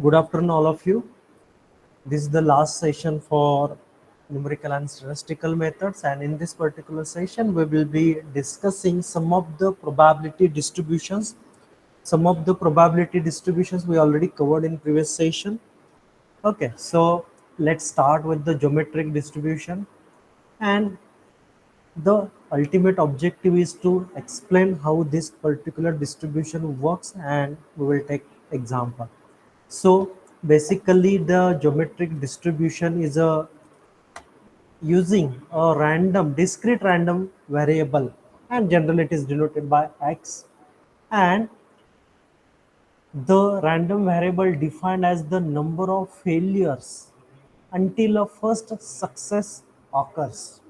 Good afternoon, all of you. This is the last session for numerical and statistical methods, and in this particular session, we will be discussing some of the probability distributions. Some of the probability distributions we already covered in previous session. Okay, so let's start with the geometric distribution, and the ultimate objective is to explain how this particular distribution works, and we will take example. So basically the geometric distribution is a using a discrete random variable, and generally it is denoted by x, and the random variable defined as the number of failures until a first success occurs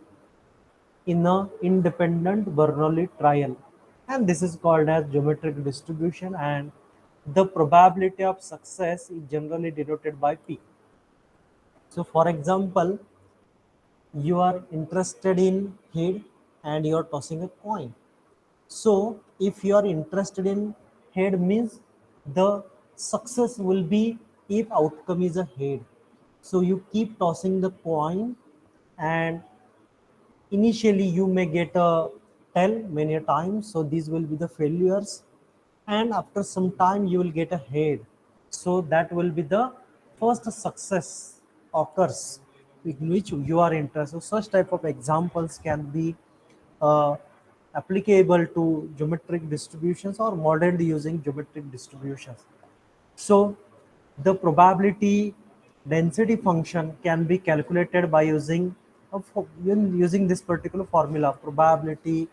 in a independent Bernoulli trial, and this is called as geometric distribution, and the probability of success is generally denoted by p. So for example, you are interested in head and you are tossing a coin. So if you are interested in head means the success will be if outcome is a head. So you keep tossing the coin, and initially you may get a tail many a times, so these will be the failures, and after some time you will get a head, so that will be the first success occurs in which you are interested. So such type of examples can be uh, applicable to geometric distributions or modeled using geometric distributions. So the probability density function can be calculated by using this particular formula. Probability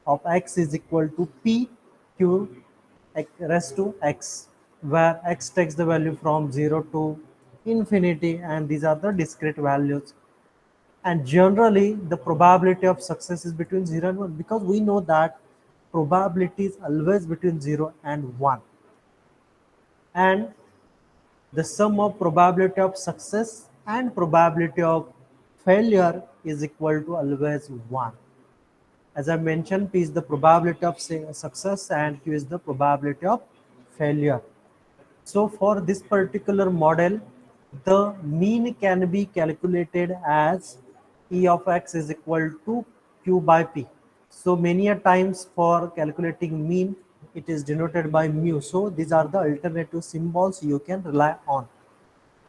of x is equal to p q raised to x, where x takes the value from 0 to infinity, and these are the discrete values. And generally the probability of success is between 0 and 1, because we know that probability is always between 0 and 1, and the sum of probability of success and probability of failure is equal to always 1. As I mentioned, P is the probability of success and Q is the probability of failure. So for this particular model, the mean can be calculated as E of x is equal to Q by P. So many a times for calculating mean, it is denoted by mu. So these are the alternative symbols you can rely on.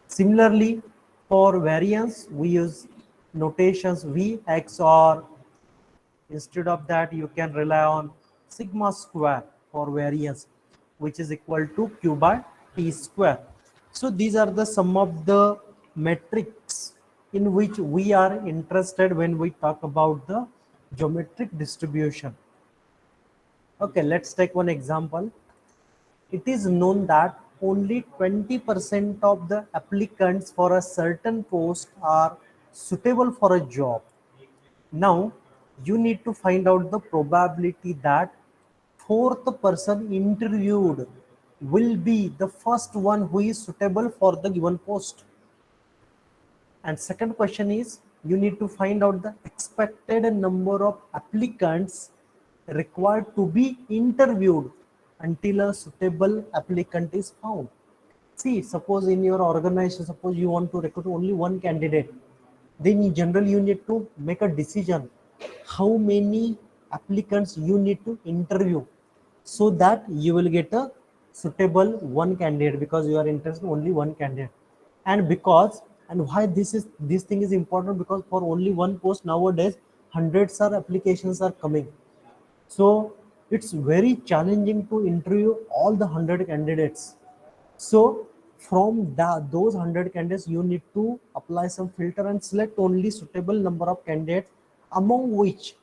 Similarly, for variance, we use notations Vx, or instead of that, you can rely on sigma square for variance, which is equal to q by t square. So these are the some of the metrics in which we are interested when we talk about the geometric distribution. Okay, let's take one example. It is known that only 20% of the applicants for a certain post are suitable for a job. Now, you need to find out the probability that fourth person interviewed will be the first one who is suitable for the given post. And second question is, you need to find out the expected number of applicants required to be interviewed until a suitable applicant is found. See, suppose in your organization, suppose you want to recruit only one candidate, then in general you need to make a decision how many applicants you need to interview, so that you will get a suitable one candidate, because you are interested in only one candidate. And because, and why this thing is important, because for only one post nowadays hundreds of applications are coming, so it's very challenging to interview all the 100 candidates. So from those 100 candidates, you need to apply some filter and select only suitable number of candidates, among which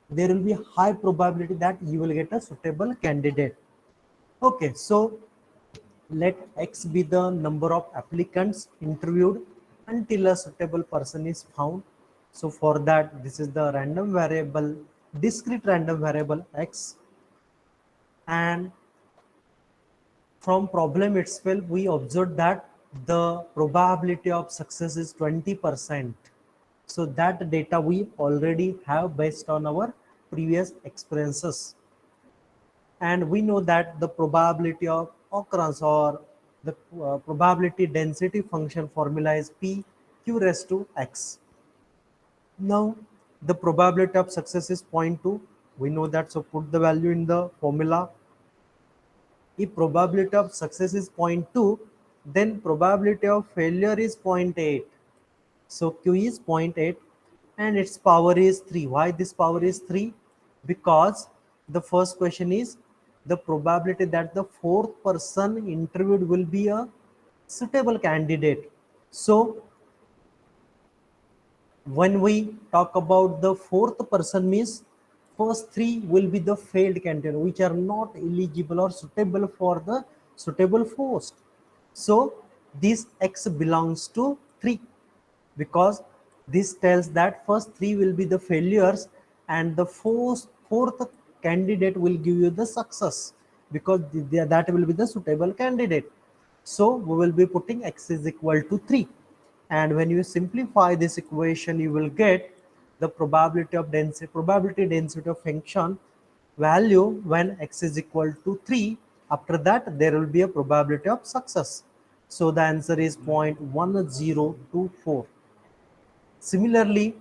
there will be high probability that you will get a suitable candidate. Okay, so let x be the number of applicants interviewed until a suitable person is found. So for that, this is the random variable, discrete random variable x, and from problem itself we observed that the probability of success is 20%. So that data we already have based on our previous experiences, and we know that the probability of occurrence or The probability density function formula is p q raised to x. Now the probability of success is 0.2. We know that, so put the value in the formula. If probability of success is zero point 0.2, then probability of failure is zero point 0.8. So Q is zero point 0.8 and its power is 3. Why this power is 3? Because the first question is the probability that the fourth person interviewed will be a suitable candidate. So when we talk about the fourth person, means first three will be the failed candidate which are not eligible or suitable for the suitable post. So this x belongs to 3, because this tells that first three will be the failures and the fourth candidate will give you the success, because that will be the suitable candidate. So we will be putting x is equal to 3, and when you simplify this equation you will get the probability density of function value when x is equal to 3. After that there will be a probability of success. So the answer is 0.1024. Similarly,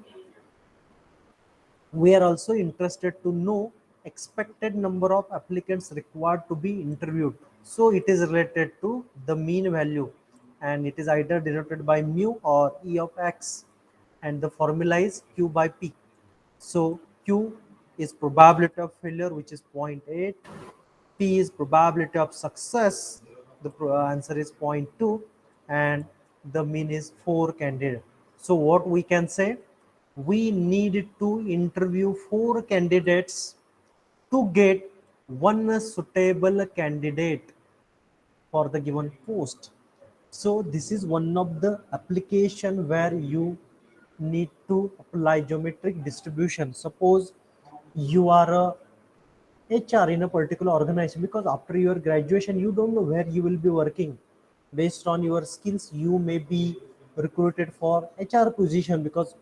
we are also interested to know expected number of applicants required to be interviewed. So it is related to the mean value, and it is either denoted by mu or E of x, and the formula is Q by P. So Q is probability of failure, which is zero point 0.8. P is probability of success. The answer is zero point 0.2, and the mean is 4 candidate. So what we can say, we need to interview 4 candidates to get one suitable candidate for the given post. So this is one of the application where you need to apply geometric distribution. Suppose you are a HR in a particular organization, because after your graduation you don't know where you will be working. Based on your skills you may be recruited for HR position, because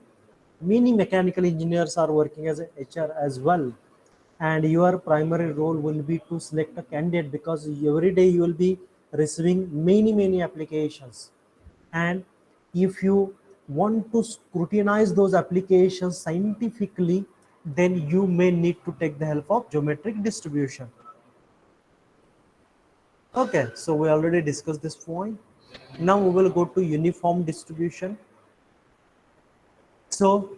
many mechanical engineers are working as a HR as well, and your primary role will be to select a candidate, because every day you will be receiving many applications. And if you want to scrutinize those applications scientifically, then you may need to take the help of geometric distribution. Okay, so we already discussed this point. Now we will go to uniform distribution. So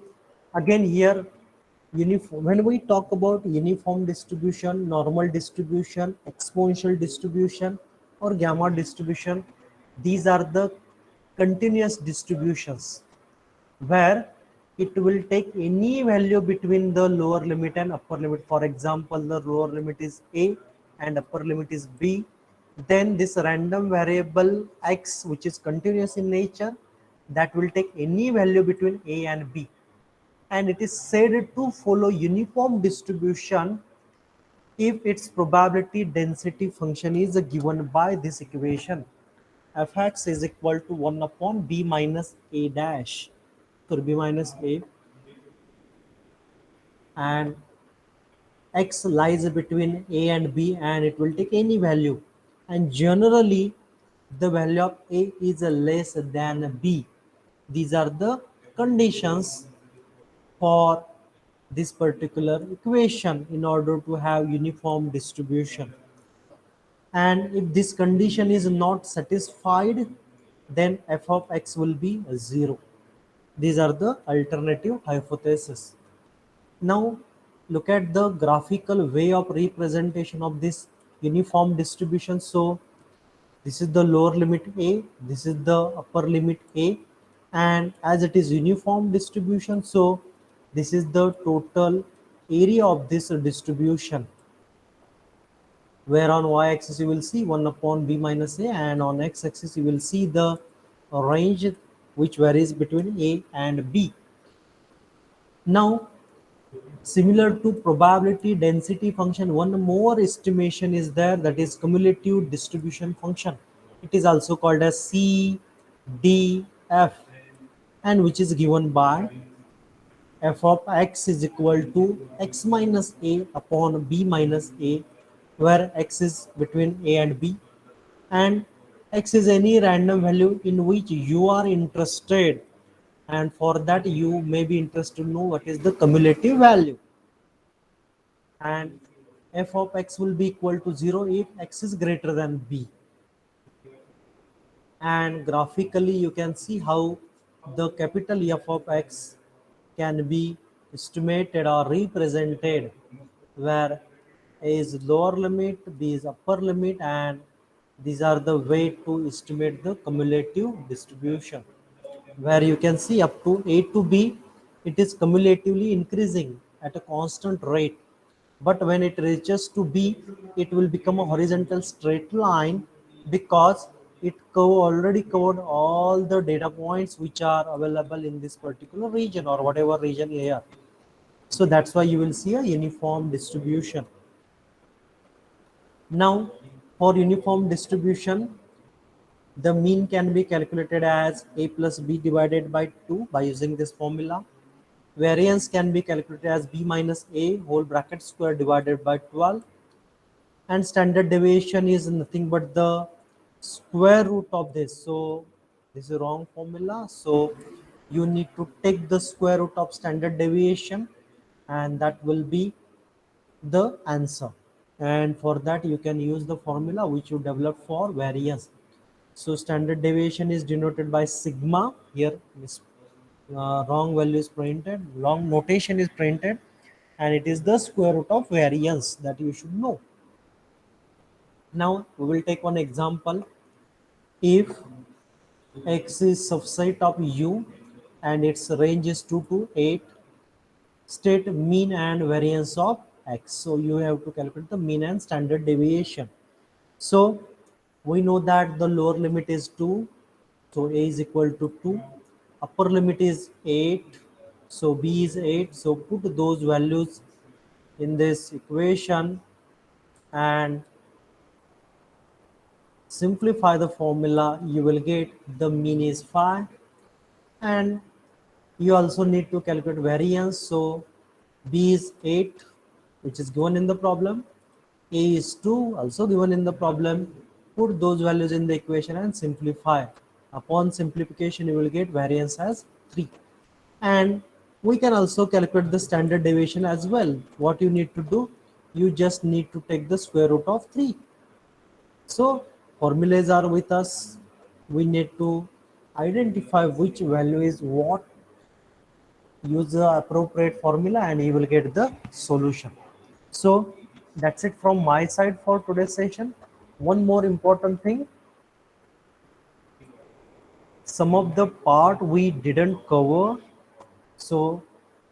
again here, when we talk about uniform distribution, normal distribution, exponential distribution, or gamma distribution, these are the continuous distributions where it will take any value between the lower limit and upper limit. For example, the lower limit is a and upper limit is b. Then this random variable x, which is continuous in nature, that will take any value between a and b, and it is said to follow uniform distribution if its probability density function is given by this equation. Fx is equal to 1 upon b minus a dash. So b minus a, and x lies between a and b, and it will take any value, and generally the value of a is less than b. These are the conditions for this particular equation in order to have uniform distribution. And if this condition is not satisfied, then f of x will be 0. These are the alternative hypotheses. Now look at the graphical way of representation of this uniform distribution. So this is the lower limit a, this is the upper limit a, and as it is uniform distribution, so this is the total area of this distribution, where on y-axis you will see 1 upon b minus a, and on x-axis you will see the range which varies between a and b. Now, similar to probability density function, one more estimation is there, that is cumulative distribution function. It is also called as CDF, and which is given by f of x is equal to x minus a upon b minus a, where x is between a and b, and X is any random value in which you are interested, and for that you may be interested to know what is the cumulative value. And f of x will be equal to 0 if x is greater than b. And graphically you can see how the capital F of x can be estimated or represented, where a is lower limit, b is upper limit, and these are the way to estimate the cumulative distribution, where you can see up to a to b it is cumulatively increasing at a constant rate, but when it reaches to b it will become a horizontal straight line, because it already covered all the data points which are available in this particular region or whatever region you are. So that's why you will see a uniform distribution. Now for uniform distribution, the mean can be calculated as a plus b divided by 2 by using this formula. Variance can be calculated as b minus a whole bracket square divided by 12. And standard deviation is nothing but the square root of this. So this is wrong formula. So you need to take the square root of standard deviation, and that will be the answer. And for that you can use the formula which you developed for variance. So standard deviation is denoted by sigma. Here wrong value is printed, wrong notation is printed, and it is the square root of variance that you should know. Now we will take one example. If x is subset of u and its range is 2 to 8, state mean and variance of x. So you have to calculate the mean and standard deviation. So we know that the lower limit is 2, so a is equal to 2. Upper limit is 8, so b is 8. So put those values in this equation and simplify the formula. You will get the mean is 5, and you also need to calculate variance. So b is 8, which is given in the problem. A is 2, also given in the problem. Put those values in the equation and simplify. Upon simplification, you will get variance as 3. And we can also calculate the standard deviation as well. What you need to do, you just need to take the square root of 3. So formulas are with us. We need to identify which value is what, use the appropriate formula, and you will get the solution. So that's it from my side for today's session. One more important thing, some of the part we didn't cover. So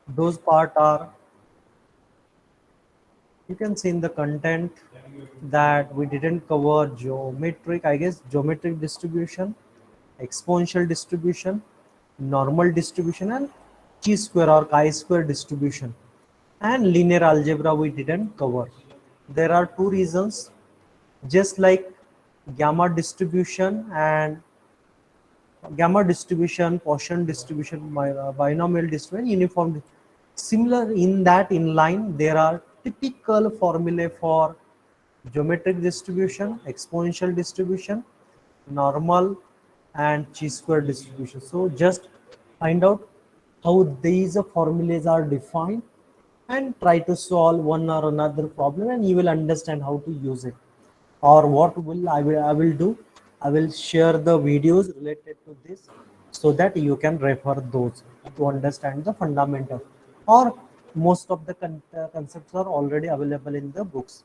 those part are, you can see in the content that we didn't cover geometric, I guess, geometric distribution, exponential distribution, normal distribution, and chi-square or chi-square distribution. And linear algebra we didn't cover. There are two reasons. Just like gamma distribution and gamma distribution, Gaussian distribution, binomial distribution, uniform. Similar in that in line, there are typical formulae for geometric distribution, exponential distribution, normal, and chi-square distribution. So just find out how these formulas are defined and try to solve one or another problem, and you will understand how to use it. Or what will I will do, I will share the videos related to this so that you can refer those to understand the fundamentals, or most of the concepts are already available in the books.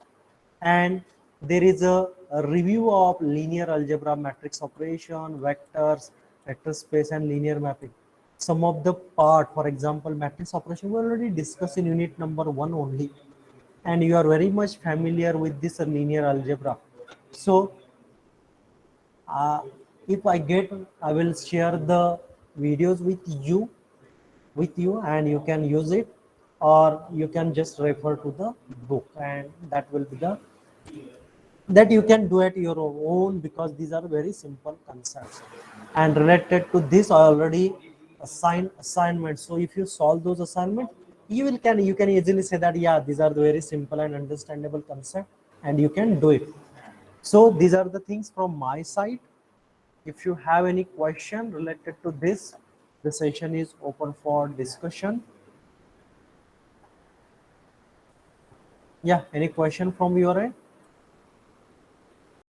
And there is a review of linear algebra, matrix operation, vectors, vector space, and linear mapping. Some of the part, for example, matrix operation we already discussed in unit number 1 only, and you are very much familiar with this linear algebra. So uh, if I get, I will share the videos with you, and you can use it, or you can just refer to the book, and that will be the, that you can do at your own, because these are very simple concepts. And related to this, I already assigned assignments. So if you solve those assignments, you can easily say that yeah, these are the very simple and understandable concept, and you can do it. So these are the things from my side. If you have any question related to this, the session is open for discussion. Yeah, any question from your end?